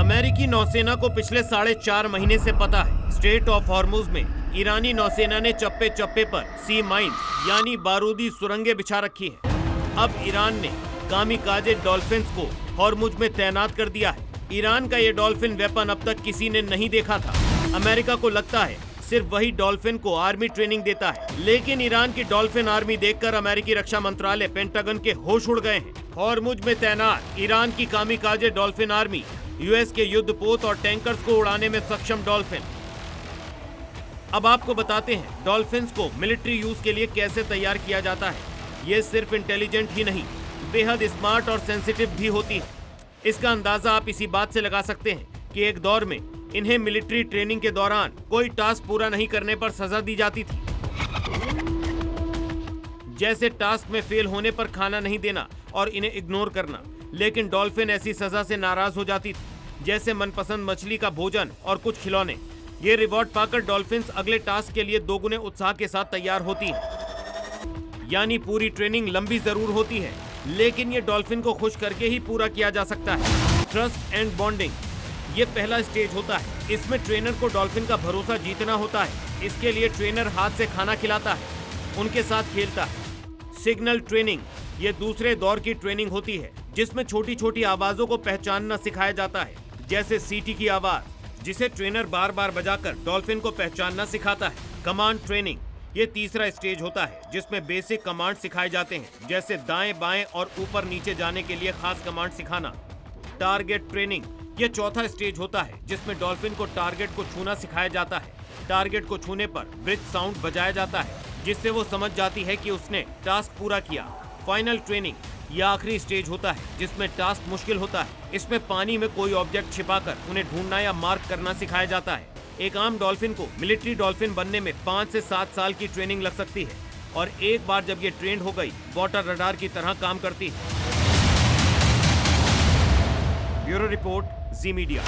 अमेरिकी नौसेना को पिछले 4.5 महीने से पता है स्ट्रेट ऑफ हॉर्मुज में ईरानी नौसेना ने चप्पे चप्पे पर सी माइंस यानी बारूदी सुरंगें बिछा रखी है। अब ईरान ने कामिकाजे डॉल्फिन्स को हॉर्मुज में तैनात कर दिया है। ईरान का ये डॉल्फिन वेपन अब तक किसी ने नहीं देखा था। अमेरिका को लगता है सिर्फ वही डॉल्फिन को आर्मी ट्रेनिंग देता है, लेकिन ईरान की डॉल्फिन आर्मी देखकर अमेरिकी रक्षा मंत्रालय पेंटागन के होश उड़ गए हैं। हॉर्मुज में तैनात ईरान की कामिकाजे डॉल्फिन आर्मी यूएस के युद्धपोत और टैंकर्स को उड़ाने में सक्षम डॉल्फिन। अब आपको बताते हैं डॉल्फिन्स को मिलिट्री यूज के लिए कैसे तैयार किया जाता है। ये सिर्फ इंटेलिजेंट ही नहीं, बेहद स्मार्ट और सेंसिटिव भी होती है। इसका अंदाजा आप इसी बात से लगा सकते हैं कि एक दौर में इन्हें मिलिट्री ट्रेनिंग के दौरान कोई टास्क पूरा नहीं करने पर सजा दी जाती थी, जैसे टास्क में फेल होने पर खाना नहीं देना और इन्हें इग्नोर करना। लेकिन डॉल्फिन ऐसी सजा से नाराज हो जाती थी, जैसे मनपसंद मछली का भोजन और कुछ खिलौने। ये रिवॉर्ड पाकर डॉल्फिन्स अगले टास्क के लिए दोगुने उत्साह के साथ तैयार होती है। यानी पूरी ट्रेनिंग लंबी जरूर होती है, लेकिन ये डॉल्फिन को खुश करके ही पूरा किया जा सकता है। ट्रस्ट एंड बॉन्डिंग ये पहला स्टेज होता है। इसमें ट्रेनर को डॉल्फिन का भरोसा जीतना होता है। इसके लिए ट्रेनर हाथ से खाना खिलाता है, उनके साथ खेलता है। सिग्नल ट्रेनिंग ये दूसरे दौर की ट्रेनिंग होती है, जिसमें छोटी छोटी आवाजों को पहचानना सिखाया जाता है, जैसे सीटी की आवाज, जिसे ट्रेनर बार बार बजाकर डॉल्फिन को पहचानना सिखाता है। कमांड ट्रेनिंग ये तीसरा स्टेज होता है, जिसमें बेसिक कमांड सिखाए जाते हैं, जैसे दाएं बाएं और ऊपर नीचे जाने के लिए खास कमांड सिखाना। टारगेट ट्रेनिंग ये चौथा स्टेज होता है, जिसमें डॉल्फिन को टारगेट को छूना सिखाया जाता है। टारगेट को छूने पर ब्रिज साउंड बजाया जाता है, जिससे वो समझ जाती है कि उसने टास्क पूरा किया। फाइनल ट्रेनिंग यह आखिरी स्टेज होता है, जिसमें टास्क मुश्किल होता है। इसमें पानी में कोई ऑब्जेक्ट छिपाकर उन्हें ढूंढना या मार्क करना सिखाया जाता है। एक आम डॉल्फिन को मिलिट्री डॉल्फिन बनने में 5 से 7 साल की ट्रेनिंग लग सकती है, और एक बार जब ये ट्रेंड हो गई, वाटर रडार की तरह काम करती है। ब्यूरो रिपोर्ट, जी मीडिया।